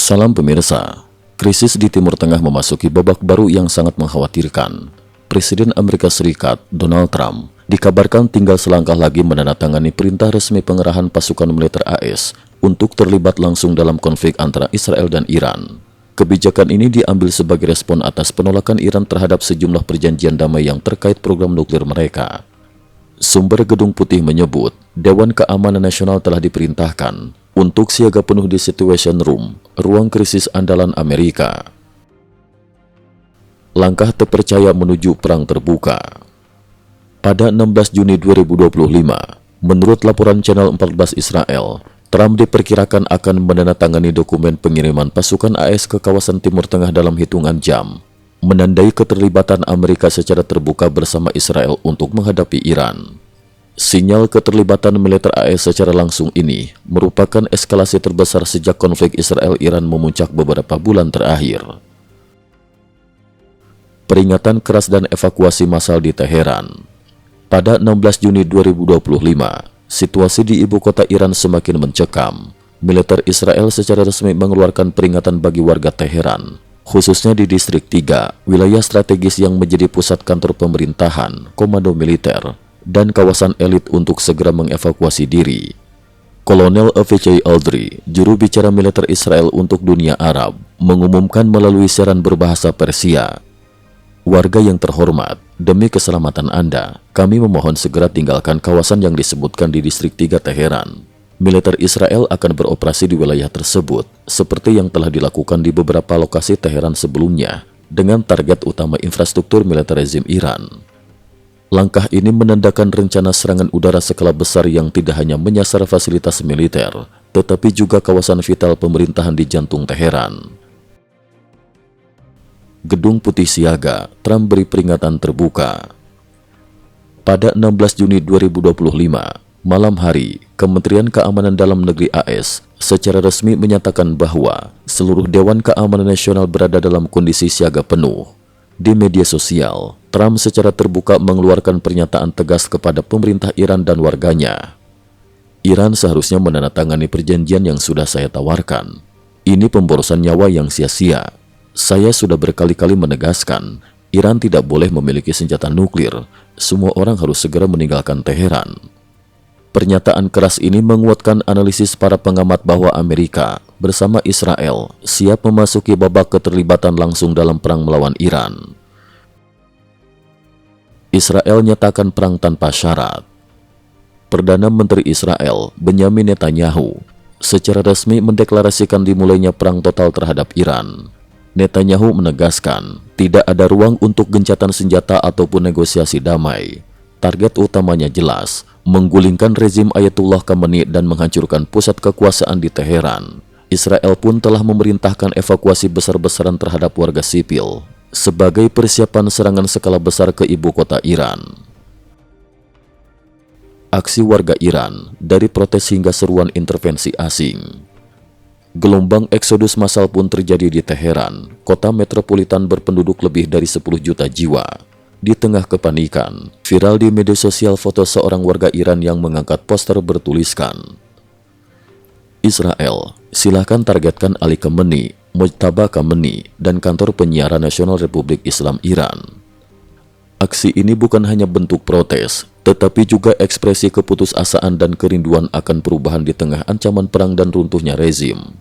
Salam pemirsa, krisis di Timur Tengah memasuki babak baru yang sangat mengkhawatirkan. Presiden Amerika Serikat, Donald Trump, dikabarkan tinggal selangkah lagi menandatangani perintah resmi pengerahan pasukan militer AS untuk terlibat langsung dalam konflik antara Israel dan Iran. Kebijakan ini diambil sebagai respon atas penolakan Iran terhadap sejumlah perjanjian damai yang terkait program nuklir mereka. Sumber Gedung Putih menyebut, Dewan Keamanan Nasional telah diperintahkan untuk siaga penuh di Situation Room, ruang krisis andalan Amerika. Langkah terpercaya menuju perang terbuka. Pada 16 Juni 2025, menurut laporan Channel 14 Israel, Trump diperkirakan akan menandatangani dokumen pengiriman pasukan AS ke kawasan Timur Tengah dalam hitungan jam, menandai keterlibatan Amerika secara terbuka bersama Israel untuk menghadapi Iran. Sinyal keterlibatan militer AS secara langsung ini merupakan eskalasi terbesar sejak konflik Israel-Iran memuncak beberapa bulan terakhir. Peringatan keras dan evakuasi massal di Teheran. Pada 16 Juni 2025, situasi di ibu kota Iran semakin mencekam. Militer Israel secara resmi mengeluarkan peringatan bagi warga Teheran, khususnya di Distrik 3, wilayah strategis yang menjadi pusat kantor pemerintahan, komando militer, dan kawasan elit untuk segera mengevakuasi diri. Kolonel Avichai Aldri, juru bicara militer Israel untuk dunia Arab, mengumumkan melalui siaran berbahasa Persia, "Warga yang terhormat, demi keselamatan Anda, kami memohon segera tinggalkan kawasan yang disebutkan di Distrik 3 Teheran. Militer Israel akan beroperasi di wilayah tersebut, seperti yang telah dilakukan di beberapa lokasi Teheran sebelumnya, dengan target utama infrastruktur militer rezim Iran." Langkah ini menandakan rencana serangan udara skala besar yang tidak hanya menyasar fasilitas militer, tetapi juga kawasan vital pemerintahan di jantung Teheran. Gedung Putih siaga, Trump beri peringatan terbuka. Pada 16 Juni 2025, malam hari, Kementerian Keamanan Dalam Negeri AS secara resmi menyatakan bahwa seluruh Dewan Keamanan Nasional berada dalam kondisi siaga penuh. Di media sosial, Trump secara terbuka mengeluarkan pernyataan tegas kepada pemerintah Iran dan warganya. "Iran seharusnya menandatangani perjanjian yang sudah saya tawarkan. Ini pemborosan nyawa yang sia-sia. Saya sudah berkali-kali menegaskan, Iran tidak boleh memiliki senjata nuklir. Semua orang harus segera meninggalkan Teheran." Pernyataan keras ini menguatkan analisis para pengamat bahwa Amerika bersama Israel siap memasuki babak keterlibatan langsung dalam perang melawan Iran. Israel nyatakan perang tanpa syarat. Perdana Menteri Israel, Benyamin Netanyahu, secara resmi mendeklarasikan dimulainya perang total terhadap Iran. Netanyahu menegaskan, tidak ada ruang untuk gencatan senjata ataupun negosiasi damai. Target utamanya jelas, menggulingkan rezim Ayatullah Khamenei dan menghancurkan pusat kekuasaan di Teheran. Israel pun telah memerintahkan evakuasi besar-besaran terhadap warga sipil sebagai persiapan serangan skala besar ke ibu kota Iran. Aksi warga Iran, dari protes hingga seruan intervensi asing. Gelombang eksodus massal pun terjadi di Teheran, kota metropolitan berpenduduk lebih dari 10 juta jiwa. Di tengah kepanikan, viral di media sosial foto seorang warga Iran yang mengangkat poster bertuliskan, "Israel, silahkan targetkan Ali Khamenei, Mojtaba Khamenei, dan kantor penyiaran nasional Republik Islam Iran." Aksi ini bukan hanya bentuk protes, tetapi juga ekspresi keputusasaan dan kerinduan akan perubahan di tengah ancaman perang dan runtuhnya rezim.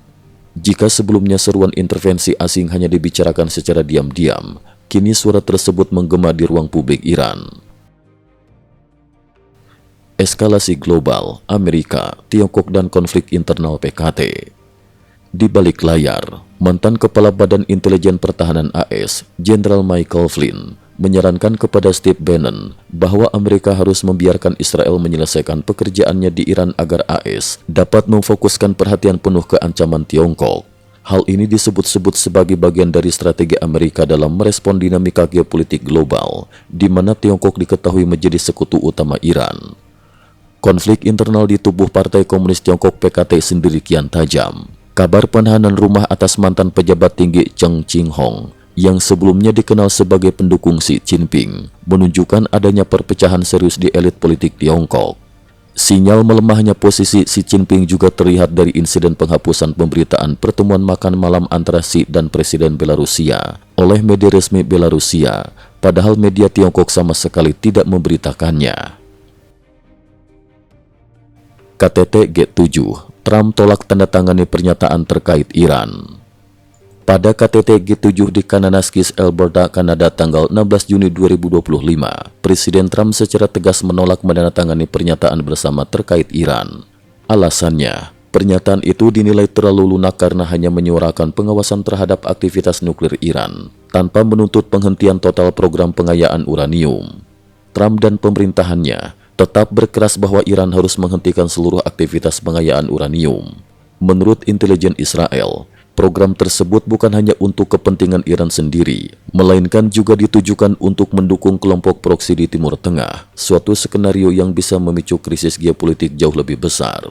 Jika sebelumnya seruan intervensi asing hanya dibicarakan secara diam-diam, kini suara tersebut menggema di ruang publik Iran. Eskalasi global, Amerika, Tiongkok dan konflik internal PKT. Di balik layar, mantan Kepala Badan Intelijen Pertahanan AS, Jenderal Michael Flynn, menyarankan kepada Steve Bannon bahwa Amerika harus membiarkan Israel menyelesaikan pekerjaannya di Iran agar AS dapat memfokuskan perhatian penuh ke ancaman Tiongkok. Hal ini disebut-sebut sebagai bagian dari strategi Amerika dalam merespon dinamika geopolitik global, di mana Tiongkok diketahui menjadi sekutu utama Iran. Konflik internal di tubuh Partai Komunis Tiongkok PKT sendiri kian tajam. Kabar penahanan rumah atas mantan pejabat tinggi Cheng Qinghong, yang sebelumnya dikenal sebagai pendukung Xi Jinping, menunjukkan adanya perpecahan serius di elit politik Tiongkok. Sinyal melemahnya posisi Xi Jinping juga terlihat dari insiden penghapusan pemberitaan pertemuan makan malam antara Xi dan Presiden Belarusia oleh media resmi Belarusia, padahal media Tiongkok sama sekali tidak memberitakannya. KTT G7, Trump tolak tanda tangani pernyataan terkait Iran. Pada KTT G7 di Kananaskis, Alberta, Kanada tanggal 16 Juni 2025, Presiden Trump secara tegas menolak menandatangani pernyataan bersama terkait Iran. Alasannya, pernyataan itu dinilai terlalu lunak karena hanya menyuarakan pengawasan terhadap aktivitas nuklir Iran, tanpa menuntut penghentian total program pengayaan uranium. Trump dan pemerintahannya tetap berkeras bahwa Iran harus menghentikan seluruh aktivitas pengayaan uranium. Menurut intelijen Israel, program tersebut bukan hanya untuk kepentingan Iran sendiri, melainkan juga ditujukan untuk mendukung kelompok proksi di Timur Tengah, suatu skenario yang bisa memicu krisis geopolitik jauh lebih besar.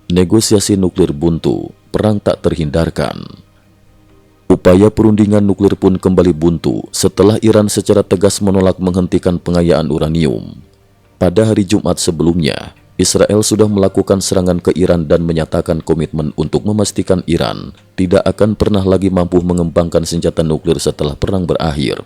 Negosiasi nuklir buntu, perang tak terhindarkan. Upaya perundingan nuklir pun kembali buntu setelah Iran secara tegas menolak menghentikan pengayaan uranium. Pada hari Jumat sebelumnya, Israel sudah melakukan serangan ke Iran dan menyatakan komitmen untuk memastikan Iran tidak akan pernah lagi mampu mengembangkan senjata nuklir setelah perang berakhir.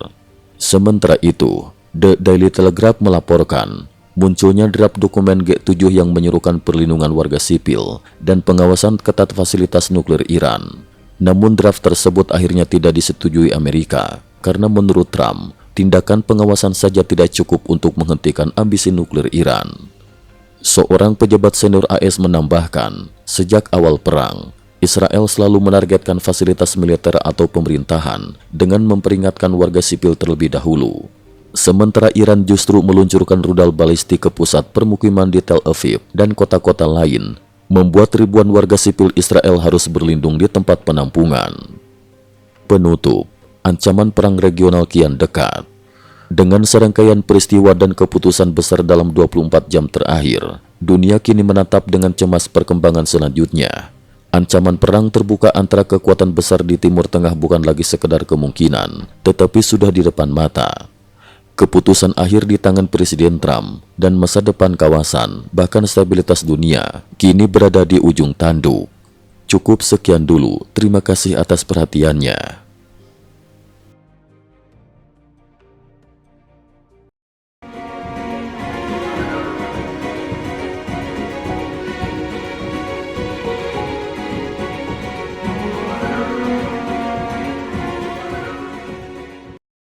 Sementara itu, The Daily Telegraph melaporkan munculnya draft dokumen G7 yang menyerukan perlindungan warga sipil dan pengawasan ketat fasilitas nuklir Iran. Namun draft tersebut akhirnya tidak disetujui Amerika karena menurut Trump, tindakan pengawasan saja tidak cukup untuk menghentikan ambisi nuklir Iran. Seorang pejabat senior AS menambahkan, sejak awal perang, Israel selalu menargetkan fasilitas militer atau pemerintahan dengan memperingatkan warga sipil terlebih dahulu. Sementara Iran justru meluncurkan rudal balistik ke pusat permukiman di Tel Aviv dan kota-kota lain, membuat ribuan warga sipil Israel harus berlindung di tempat penampungan. Penutup, ancaman perang regional kian dekat. Dengan serangkaian peristiwa dan keputusan besar dalam 24 jam terakhir, dunia kini menatap dengan cemas perkembangan selanjutnya. Ancaman perang terbuka antara kekuatan besar di Timur Tengah bukan lagi sekedar kemungkinan, tetapi sudah di depan mata. Keputusan akhir di tangan Presiden Trump dan masa depan kawasan, bahkan stabilitas dunia, kini berada di ujung tanduk. Cukup sekian dulu, terima kasih atas perhatiannya.